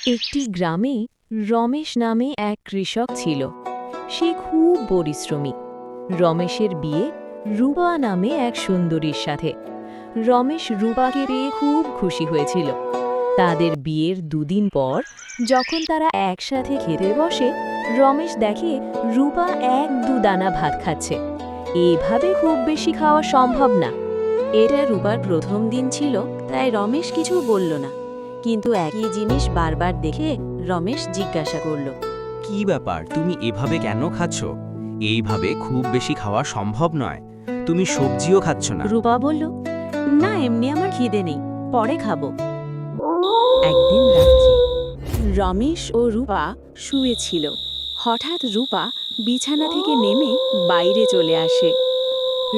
একটি গ্রামে রমেশ নামে এক কৃষক ছিল। সে খুব পরিশ্রমী। রমেশের বিয়ে রূপা নামে এক সুন্দরীর সাথে। রমেশ রূপাকে পেয়ে খুব খুশি হয়েছিল। তাদের বিয়ের দুদিন পর যখন তারা একসাথে খেতে বসে, রমেশ দেখে রূপা এক দু দানা ভাত খাচ্ছে। এভাবে খুব বেশি খাওয়া সম্ভব না। এটা রূপার প্রথম দিন ছিল, তাই রমেশ কিছু বলল না। কিন্তু একই জিনিস বারবার দেখে রমেশ জিজ্ঞাসা করল, কি ব্যাপার, তুমি এভাবে কেন খাচ্ছ? এইভাবে খুব বেশি খাওয়া সম্ভব নয়। তুমি সবজিও খাচ্ছ না। রূপা বলল, না, এমনি আমার খিদে নেই, পরে খাবো। একদিন রাত্রে রমেশ ও রূপা শুয়েছিল। হঠাৎ রূপা বিছানা থেকে নেমে বাইরে চলে আসে।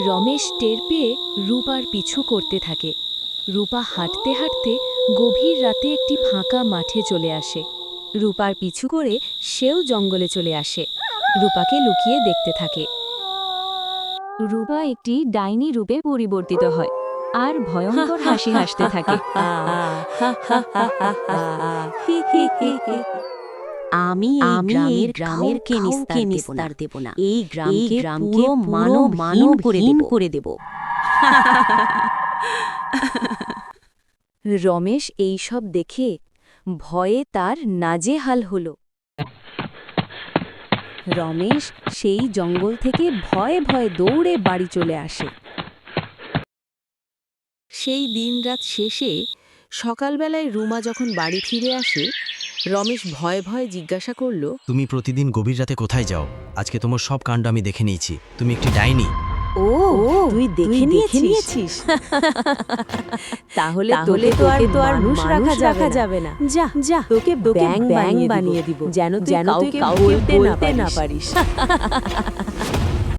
রমেশ টের পেয়ে রূপার পিছু করতে থাকে। রূপা হাঁটতে হাঁটতে গভীর রাতে একটি ফাঁকা মাঠে চলে আসে। রূপার পিছু করে সেও জঙ্গলে চলে আসে। রূপাকে লুকিয়ে দেখতে থাকে। রূপা একটি ডাইনি রূপে পরিবর্তিত হয় আর ভয়ঙ্কর হাসি হাসতে থাকে। আমি এই গ্রামের কে নিস্তার দেব না। এই গ্রামকে পুরো মানবহীন করে দেব। রমেশ এইসব দেখে ভয়ে তার নাজেহাল হল। রমেশ সেই জঙ্গল থেকে ভয়ে ভয়ে দৌড়ে বাড়ি চলে আসে। সেই দিনরাত শেষে সকালবেলায় রুমা যখন বাড়ি ফিরে আসে, রমেশ ভয়ে ভয়ে জিজ্ঞাসা করল, তুমি প্রতিদিন গভীর রাতে কোথায় যাও? আজকে তোমার সব কাণ্ড আমি দেখে নিয়েছি। তুমি একটি ডাইনি। ও, তুই দেখে নিয়েছিস? তাহলে তো আর মানুষ রাখা যাবে না। যা যা, তোকে ব্যাং বানিয়ে দিব, যেন তুই কাউকে বলতে না পারিস।